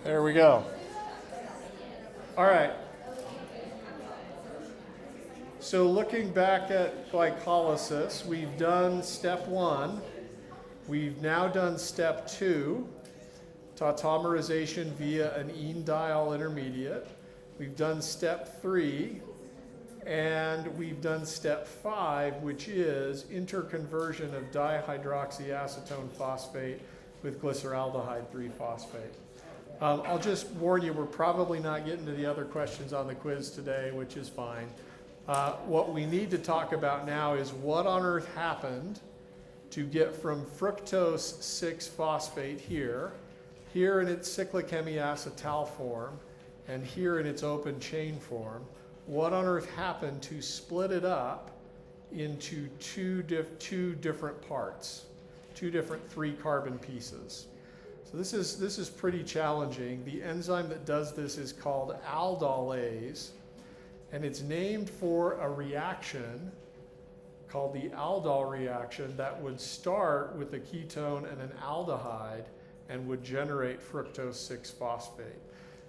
There we go. All right. So looking back at glycolysis, we've done step 1. We've now done step 2, tautomerization via an enediol intermediate. We've done step 3, and we've done step 5, which is interconversion of dihydroxyacetone phosphate with glyceraldehyde 3-phosphate. I'll just warn you, we're probably not getting to the other questions on the quiz today, which is fine. What we need to talk about now is what on earth happened to get from fructose 6-phosphate here in its cyclic hemiacetal form, and here in its open chain form. What on earth happened to split it up into two different parts, 2 different 3-carbon pieces? So this is pretty challenging. The enzyme that does this is called aldolase, and it's named for a reaction called the aldol reaction that would start with a ketone and an aldehyde and would generate fructose 6-phosphate.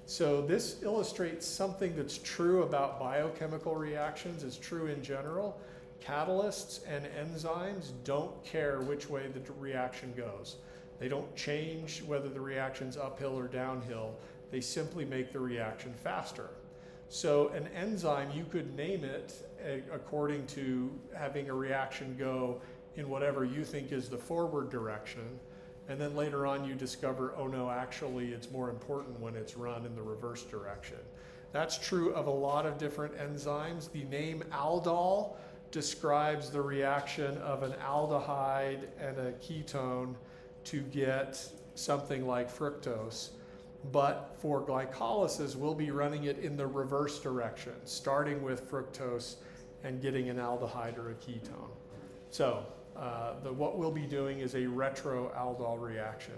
So this illustrates something that's true about biochemical reactions. It's true in general. Catalysts and enzymes don't care which way the reaction goes. They don't change whether the reaction's uphill or downhill. They simply make the reaction faster. So an enzyme, you could name it according to having a reaction go in whatever you think is the forward direction. And then later on you discover, oh no, actually it's more important when it's run in the reverse direction. That's true of a lot of different enzymes. The name aldol describes the reaction of an aldehyde and a ketone to get something like fructose. But for glycolysis, we'll be running it in the reverse direction, starting with fructose and getting an aldehyde or a ketone. So what we'll be doing is a retroaldol reaction.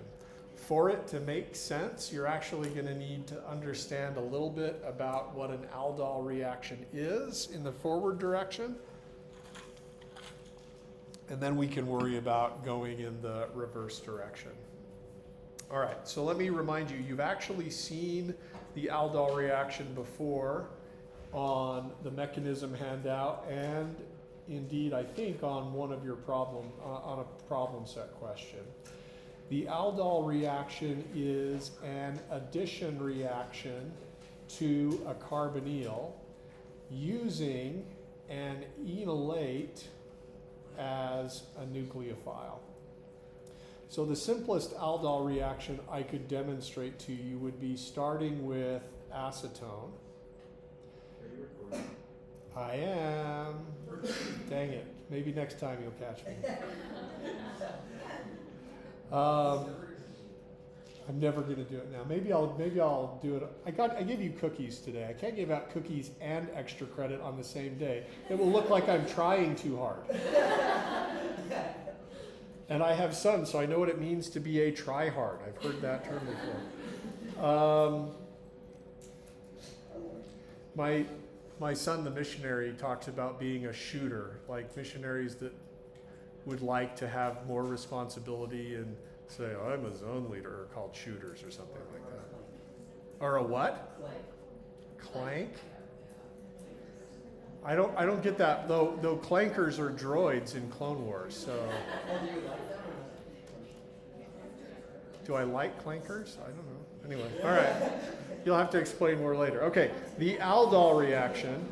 For it to make sense, you're actually going to need to understand a little bit about what an aldol reaction is in the forward direction. And then we can worry about going in the reverse direction. All right, so let me remind you, you've actually seen the aldol reaction before on the mechanism handout, and indeed, I think on one of your on a problem set question. The aldol reaction is an addition reaction to a carbonyl using an enolate as a nucleophile. So the simplest aldol reaction I could demonstrate to you would be starting with acetone. Are you recording? I am. Dang it. Maybe next time you'll catch me. I'm never going to do it now. Maybe I'll do it. I gave you cookies today. I can't give out cookies and extra credit on the same day. It will look like I'm trying too hard. And I have sons, so I know what it means to be a try-hard. I've heard that term before. My son, the missionary, talks about being a shooter, like missionaries that would like to have more responsibility and say, oh, I'm a zone leader, are called shooters or something like that. Or a what? Clank? I don't get that, though clankers are droids in Clone Wars, so. Do I like clankers? I don't know. Anyway, all right. You'll have to explain more later. Okay, the aldol reaction.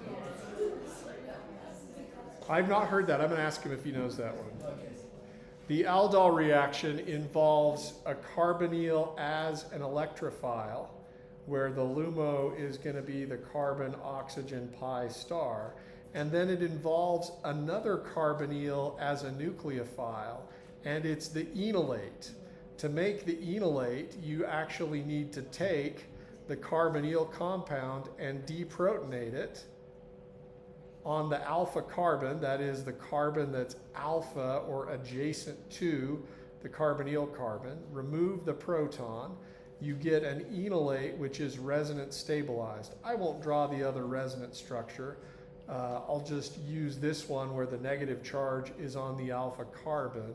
I've not heard that. I'm going to ask him if he knows that one. The aldol reaction involves a carbonyl as an electrophile, where the LUMO is going to be the carbon-oxygen pi star. And then it involves another carbonyl as a nucleophile, and it's the enolate. To make the enolate, you actually need to take the carbonyl compound and deprotonate it on the alpha carbon, that is the carbon that's alpha or adjacent to the carbonyl carbon, remove the proton, you get an enolate which is resonance stabilized. I won't draw the other resonance structure. I'll just use this one where the negative charge is on the alpha carbon.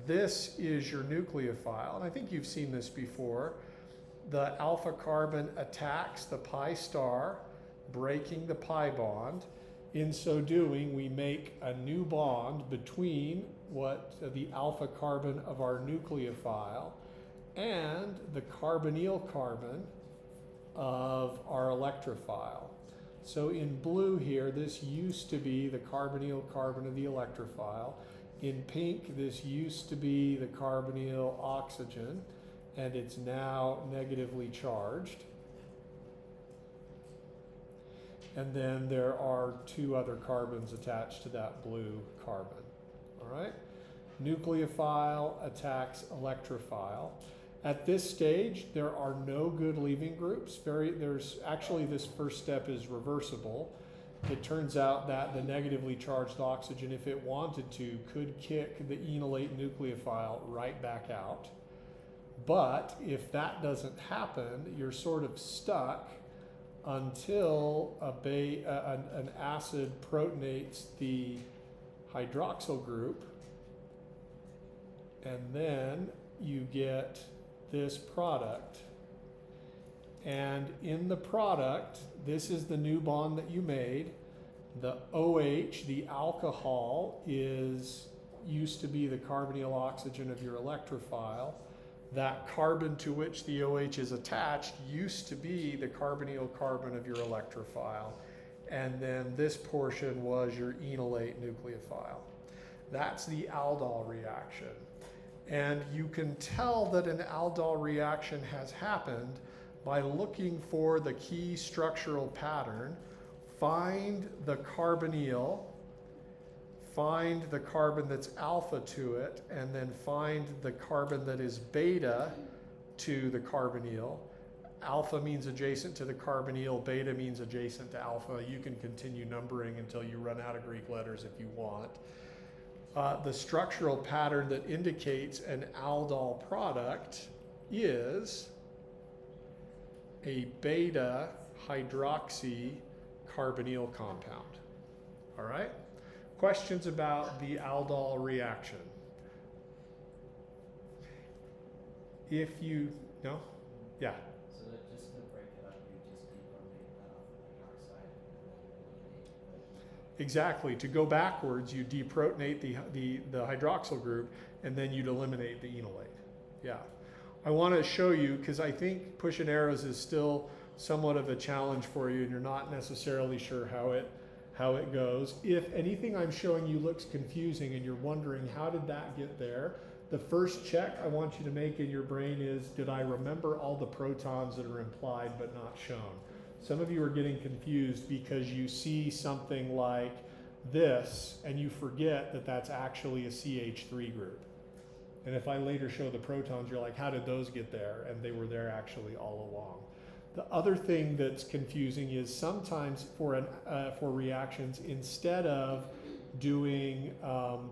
This is your nucleophile, and I think you've seen this before. the alpha carbon attacks the pi star, breaking the pi bond. In so doing, we make a new bond between the alpha carbon of our nucleophile and the carbonyl carbon of our electrophile. So in blue here, this used to be the carbonyl carbon of the electrophile. In pink, this used to be the carbonyl oxygen, and it's now negatively charged. And then there are two other carbons attached to that blue carbon. All right? Nucleophile attacks electrophile. At this stage, there are no good leaving groups. There's actually, this first step is reversible. It turns out that the negatively charged oxygen, if it wanted to, could kick the enolate nucleophile right back out. But if that doesn't happen, you're sort of stuck until an acid protonates the hydroxyl group, and then you get this product. And in the product, this is the new bond that you made. The OH, the alcohol, used to be the carbonyl oxygen of your electrophile. That carbon to which the OH is attached used to be the carbonyl carbon of your electrophile. And then this portion was your enolate nucleophile. That's the aldol reaction. And you can tell that an aldol reaction has happened by looking for the key structural pattern, find the carbonyl, find the carbon that's alpha to it, and then find the carbon that is beta to the carbonyl. Alpha means adjacent to the carbonyl, beta means adjacent to alpha. You can continue numbering until you run out of Greek letters if you want. The structural pattern that indicates an aldol product is a beta hydroxy carbonyl compound. All right? Questions about the aldol reaction? If you, no? Yeah. So that just to break it up, you just deprotonate that off the hydroxide and then eliminate the. Exactly. To go backwards, you deprotonate the hydroxyl group, and then you'd eliminate the enolate. Yeah. I want to show you, because I think pushing arrows is still somewhat of a challenge for you, and you're not necessarily sure how it goes. If anything I'm showing you looks confusing and you're wondering how did that get there, the first check I want you to make in your brain is, did I remember all the protons that are implied but not shown? Some of you are getting confused because you see something like this and you forget that that's actually a CH3 group. And if I later show the protons, you're like, how did those get there? And they were there actually all along. The other thing that's confusing is sometimes for reactions, instead of doing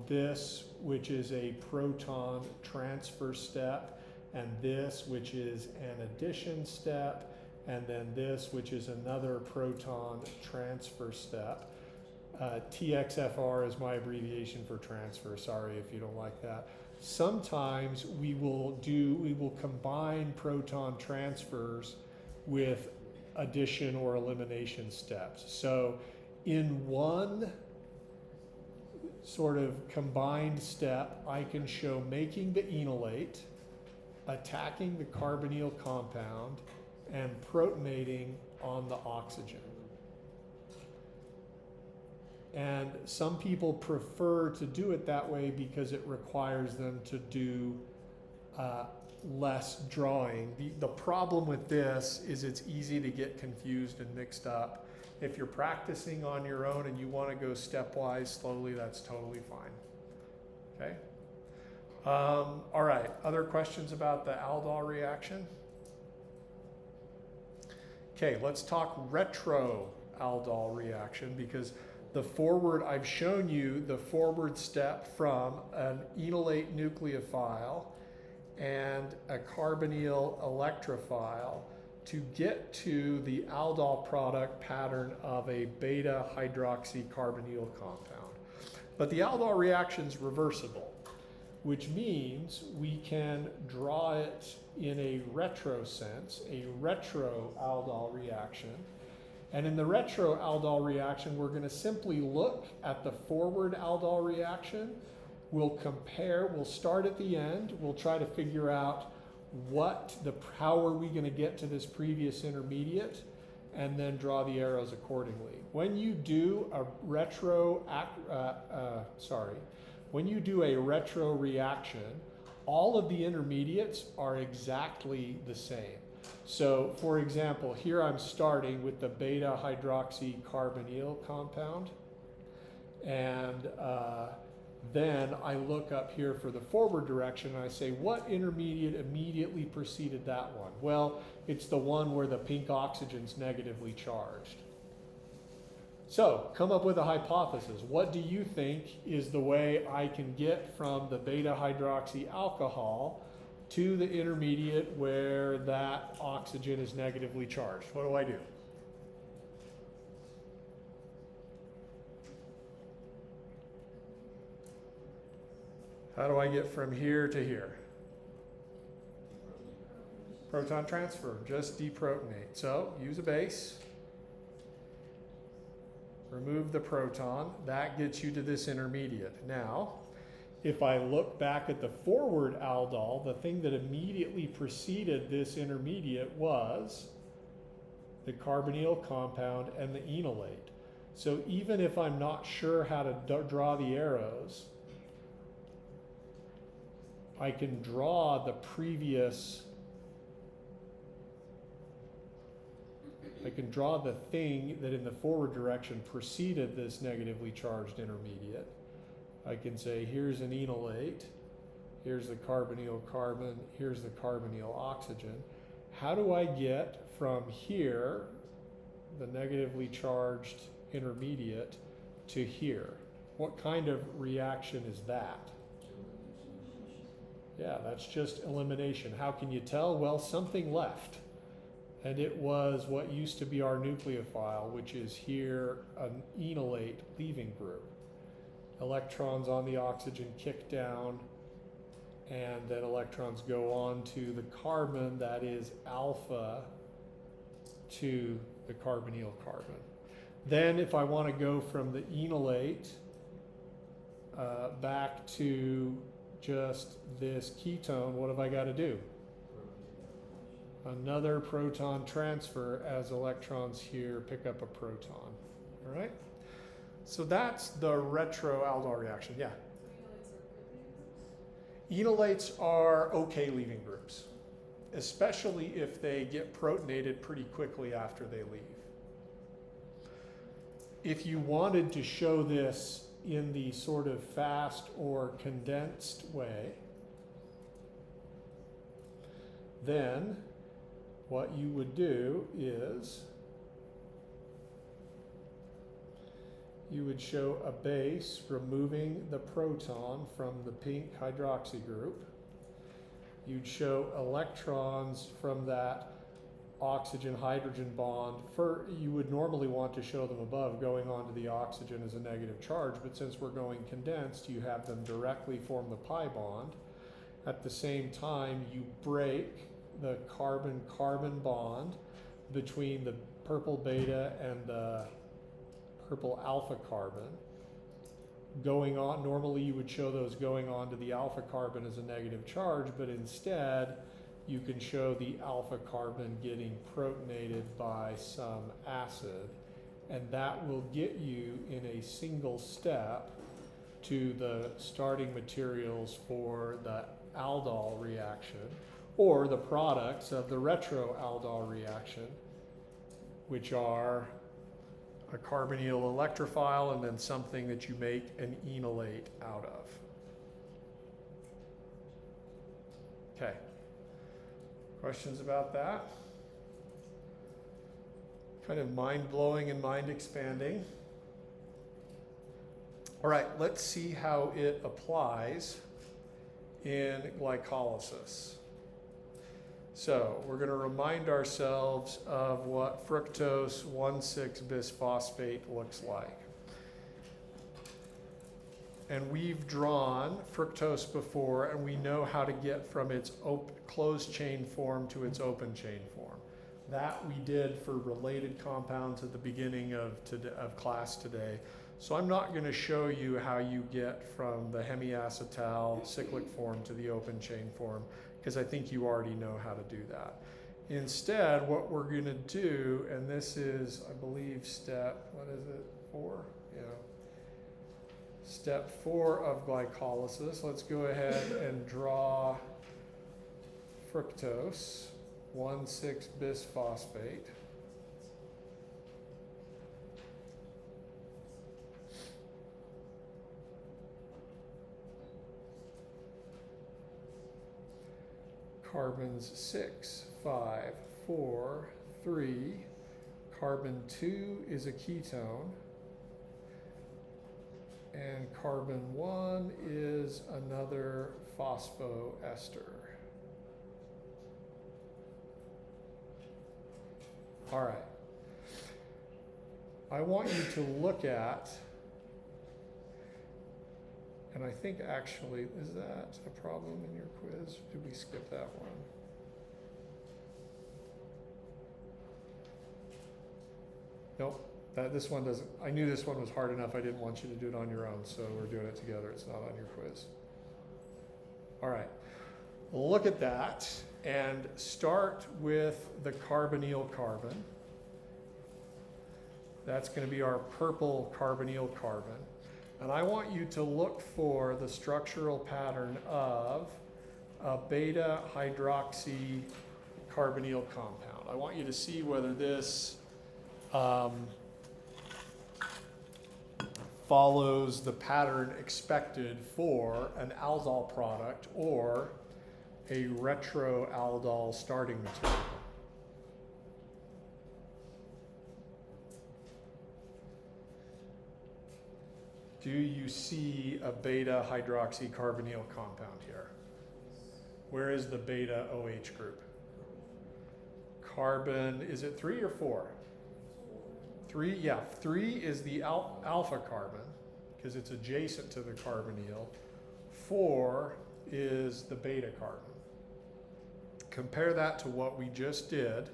this, which is a proton transfer step, and this, which is an addition step, and then this, which is another proton transfer step. TXFR is my abbreviation for transfer. Sorry if you don't like that. Sometimes we will combine proton transfers with addition or elimination steps. So in one sort of combined step, I can show making the enolate, attacking the carbonyl compound, and protonating on the oxygen. And some people prefer to do it that way because it requires them to do less drawing. The problem with this is it's easy to get confused and mixed up. If you're practicing on your own and you want to go stepwise slowly, that's totally fine. Okay? All right, other questions about the aldol reaction? Okay, let's talk retro aldol reaction, because I've shown you the forward step from an enolate nucleophile and a carbonyl electrophile to get to the aldol product pattern of a beta hydroxycarbonyl compound. But the aldol reaction is reversible. which means we can draw it in a retro sense, a retro-aldol reaction. And in the retro-aldol reaction, we're going to simply look at the forward aldol reaction. We'll compare, we'll start at the end, we'll try to figure out how are we going to get to this previous intermediate, and then draw the arrows accordingly. When you do a retro reaction, all of the intermediates are exactly the same. So, for example, here I'm starting with the beta hydroxycarbonyl compound, and then I look up here for the forward direction and I say, what intermediate immediately preceded that one? Well, it's the one where the pink oxygen's negatively charged. So, come up with a hypothesis. What do you think is the way I can get from the beta hydroxy alcohol to the intermediate where that oxygen is negatively charged? What do I do? How do I get from here to here? Proton transfer, just deprotonate. So, use a base. Remove the proton. That gets you to this intermediate. Now, if I look back at the forward aldol, the thing that immediately preceded this intermediate was the carbonyl compound and the enolate. So even if I'm not sure how to draw the arrows, I can draw the previous, I can draw the thing that in the forward direction preceded this negatively charged intermediate. I can say, here's an enolate, here's the carbonyl carbon, here's the carbonyl oxygen. How do I get from here, the negatively charged intermediate, to here? What kind of reaction is that? Yeah, that's just elimination. How can you tell? Well, something left. And it was what used to be our nucleophile, which is here an enolate leaving group. Electrons on the oxygen kick down, and then electrons go on to the carbon that is alpha to the carbonyl carbon. Then if I want to go from the enolate back to just this ketone, what have I got to do? Another proton transfer as electrons here pick up a proton. All right? So that's the retro-aldol reaction. Yeah? Enolates are okay leaving groups, especially if they get protonated pretty quickly after they leave. If you wanted to show this in the sort of fast or condensed way, then what you would do is you would show a base removing the proton from the pink hydroxy group. You'd show electrons from that oxygen-hydrogen bond. You would normally want to show them above, going onto the oxygen as a negative charge, but since we're going condensed, you have them directly form the pi bond. At the same time, you break the carbon-carbon bond between the purple beta and the purple alpha carbon. Going on, normally you would show those going on to the alpha carbon as a negative charge, but instead you can show the alpha carbon getting protonated by some acid, and that will get you in a single step to the starting materials for the aldol reaction, or the products of the retro-aldol reaction, which are a carbonyl electrophile and then something that you make an enolate out of. Okay. Questions about that? Kind of mind-blowing and mind-expanding. All right, let's see how it applies in glycolysis. So we're going to remind ourselves of what fructose 1,6-bisphosphate looks like. and we've drawn fructose before, and we know how to get from its closed chain form to its open chain form. That we did for related compounds at the beginning of class today. So I'm not going to show you how you get from the hemiacetal cyclic form to the open chain form, because I think you already know how to do that. Instead, what we're going to do, and this is, I believe, step, what is it, 4? Yeah. Step 4 of glycolysis. Let's go ahead and draw fructose, 1,6-bisphosphate. Carbons 6, 5, 4, 3. Carbon 2 is a ketone. And carbon 1 is another phosphoester. All right. I want you to look at, and I think actually, is that a problem in your quiz? Did we skip that one? Nope. This one doesn't. I knew this one was hard enough. I didn't want you to do it on your own, so we're doing it together. It's not on your quiz. All right. Look at that and start with the carbonyl carbon. That's going to be our purple carbonyl carbon. And I want you to look for the structural pattern of a beta hydroxy carbonyl compound. I want you to see whether this follows the pattern expected for an aldol product or a retroaldol starting material. Do you see a beta hydroxycarbonyl compound here? Where is the beta OH group? Carbon, is it 3 or 4? 3, yeah, 3 is the alpha carbon because it's adjacent to the carbonyl. 4 is the beta carbon. Compare that to what we just did,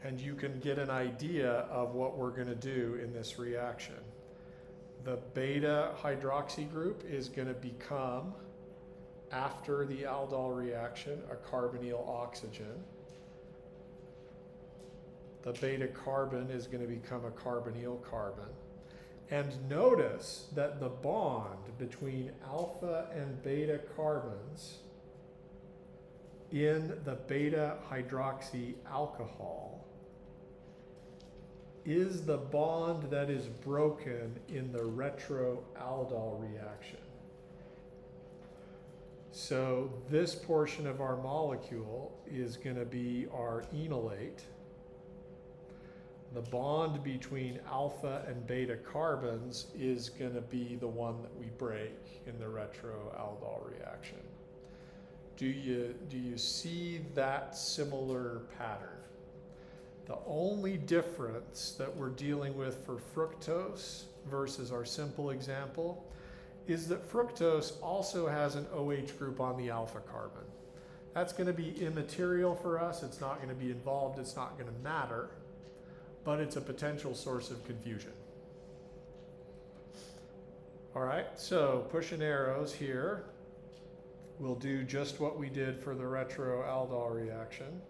and you can get an idea of what we're going to do in this reaction. The beta hydroxy group is going to become, after the aldol reaction, a carbonyl oxygen. The beta carbon is going to become a carbonyl carbon. And notice that the bond between alpha and beta carbons in the beta hydroxy alcohol is the bond that is broken in the retroaldol reaction. So this portion of our molecule is going to be our enolate. The bond between alpha and beta carbons is going to be the one that we break in the retroaldol reaction. Do you see that similar pattern? The only difference that we're dealing with for fructose versus our simple example is that fructose also has an OH group on the alpha carbon. That's going to be immaterial for us. It's not going to be involved. It's not going to matter, but it's a potential source of confusion. All right, so pushing arrows here. We'll do just what we did for the retroaldol reaction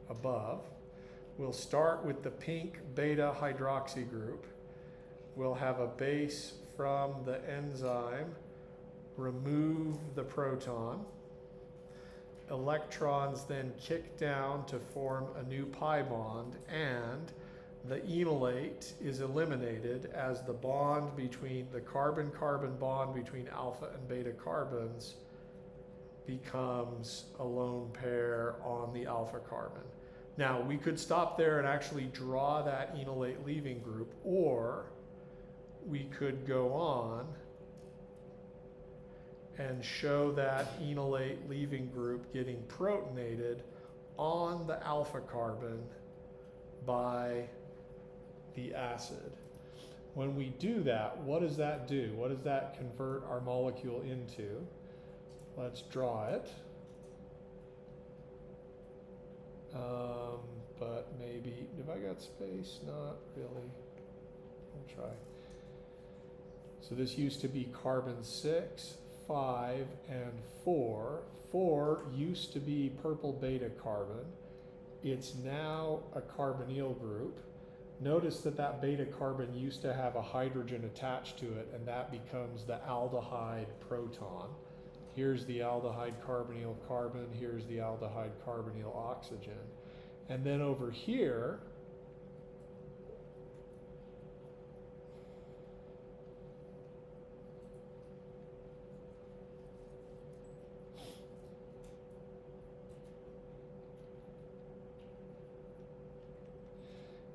above. We'll start with the pink beta hydroxy group. We'll have a base from the enzyme, remove the proton. Electrons then kick down to form a new pi bond, and the enolate is eliminated as the bond between the carbon-carbon bond between alpha and beta carbons becomes a lone pair on the alpha carbon. Now, we could stop there and actually draw that enolate leaving group, or we could go on and show that enolate leaving group getting protonated on the alpha carbon by the acid. When we do that, what does that do? What does that convert our molecule into? Let's draw it. But maybe, have I got space? Not really. I'll try. So this used to be carbon 6, 5, and 4. 4 used to be purple beta carbon. It's now a carbonyl group. Notice that that beta carbon used to have a hydrogen attached to it, and that becomes the aldehyde proton. Here's the aldehyde carbonyl carbon, here's the aldehyde carbonyl oxygen. And then over here,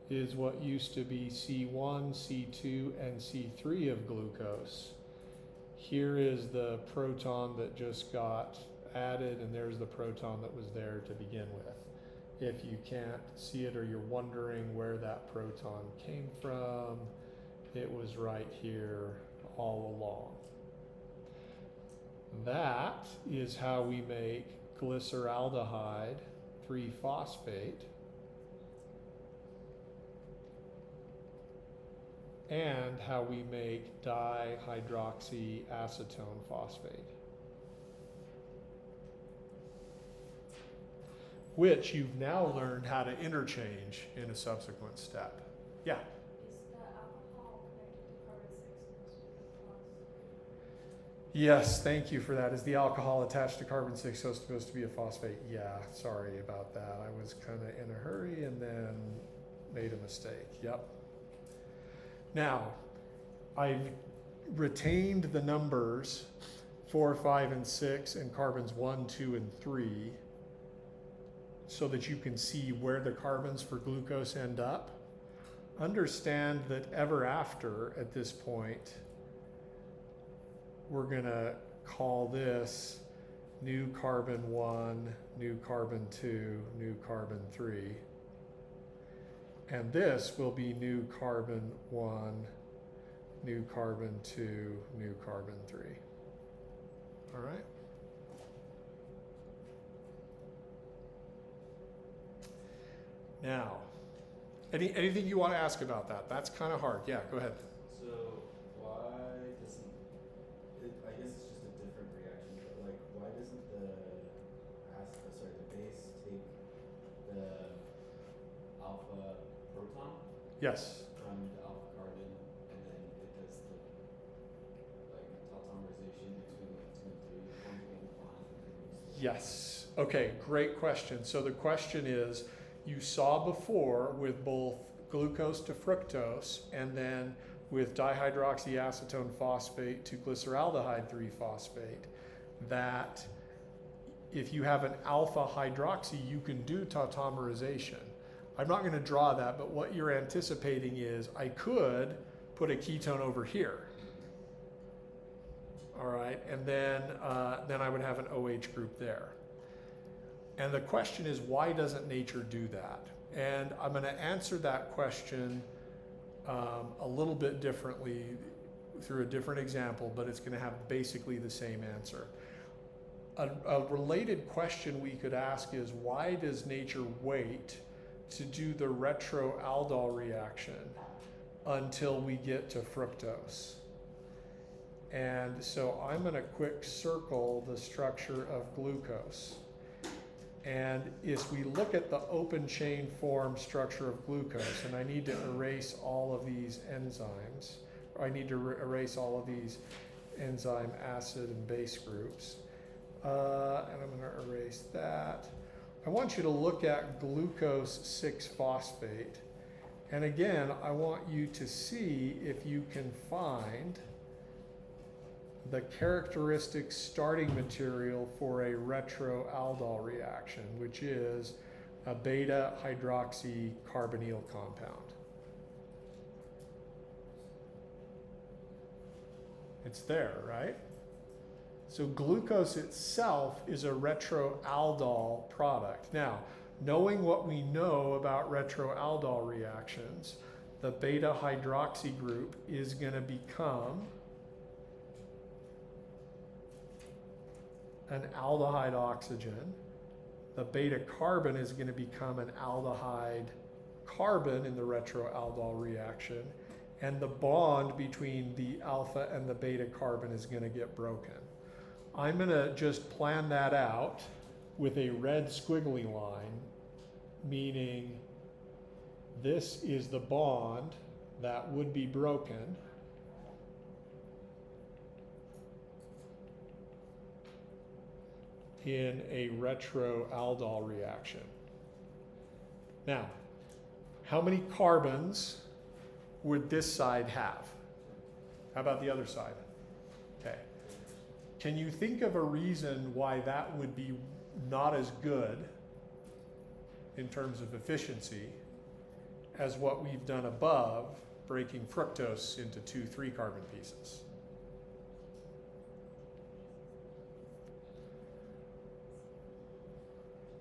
is what used to be C1, C2, and C3 of glucose. Here is the proton that just got added, and there's the proton that was there to begin with. If you can't see it or you're wondering where that proton came from, it was right here all along. That is how we make glyceraldehyde 3-phosphate. And how we make dihydroxyacetone phosphate, which you've now learned how to interchange in a subsequent step. Yeah? Is the alcohol connected to carbon 6 Yes, thank you for that. Is the alcohol attached to carbon 6 supposed to be a phosphate? Yeah, sorry about that. I was kind of in a hurry and then made a mistake. Yep. Now, I've retained the numbers 4, 5, and 6 and carbons 1, 2, and 3 so that you can see where the carbons for glucose end up. Understand that ever after, at this point, we're going to call this new carbon 1, new carbon 2, new carbon 3. And this will be new carbon 1, new carbon 2, new carbon 3. All right? Now, anything you want to ask about that? That's kind of hard. Yeah, go ahead. So why doesn't it, I guess it's just a different reaction, but like why doesn't the base take the alpha proton Yes. from the alpha carbon and then it does the like tautomerization between like 2 and 3 forms a bond and then moves the Yes. Okay, great question. So the question is, you saw before with both glucose to fructose and then with dihydroxyacetone phosphate to glyceraldehyde 3-phosphate that if you have an alpha hydroxy, you can do tautomerization. I'm not going to draw that, but what you're anticipating is I could put a ketone over here. All right, and then I would have an OH group there. And the question is, why doesn't nature do that? And I'm going to answer that question a little bit differently through a different example, but it's going to have basically the same answer. A related question we could ask is, why does nature wait to do the retroaldol reaction until we get to fructose? And so I'm going to quick circle the structure of glucose. And if we look at the open chain form structure of glucose, and I need to erase all of these enzymes, or I need to erase all of these enzyme acid and base groups. And I'm going to erase that. I want you to look at glucose 6-phosphate. And again, I want you to see if you can find the characteristic starting material for a retroaldol reaction, which is a beta hydroxy carbonyl compound. It's there, right? So glucose itself is a retroaldol product. Now, knowing what we know about retroaldol reactions, the beta hydroxy group is going to become an aldehyde oxygen. The beta carbon is going to become an aldehyde carbon in the retroaldol reaction. And the bond between the alpha and the beta carbon is going to get broken. I'm going to just plan that out with a red squiggly line, meaning this is the bond that would be broken. In a retroaldol reaction. Now, how many carbons would this side have? How about the other side? Okay. Can you think of a reason why that would be not as good in terms of efficiency as what we've done above, breaking fructose into 2 3-carbon pieces?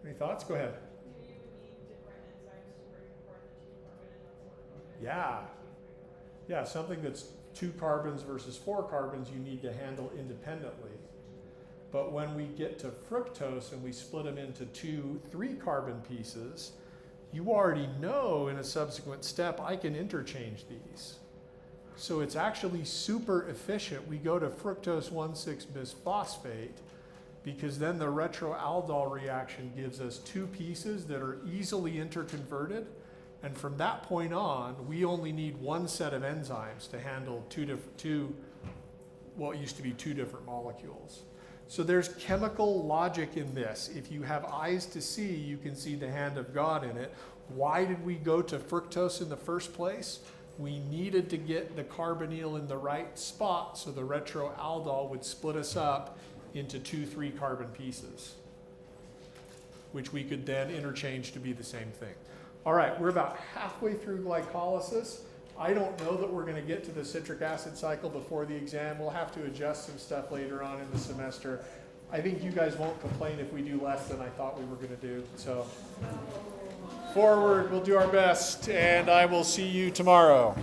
Any thoughts? Go ahead. Maybe you would need different enzymes to break apart the 2-carbon and the 4-carbon. Yeah. Yeah, something that's 2 carbons versus 4 carbons you need to handle independently. But when we get to fructose and we split them into 2 3-carbon pieces, you already know in a subsequent step I can interchange these. So it's actually super efficient. We go to fructose 1,6-bisphosphate because then the retroaldol reaction gives us 2 pieces that are easily interconverted. And from that point on, we only need 1 set of enzymes to handle what used to be 2 different molecules. So there's chemical logic in this. If you have eyes to see, you can see the hand of God in it. Why did we go to fructose in the first place? We needed to get the carbonyl in the right spot so the retroaldol would split us up into 2 3-carbon pieces, which we could then interchange to be the same thing. All right, we're about halfway through glycolysis. I don't know that we're going to get to the citric acid cycle before the exam. We'll have to adjust some stuff later on in the semester. I think you guys won't complain if we do less than I thought we were going to do. So forward, we'll do our best, and I will see you tomorrow.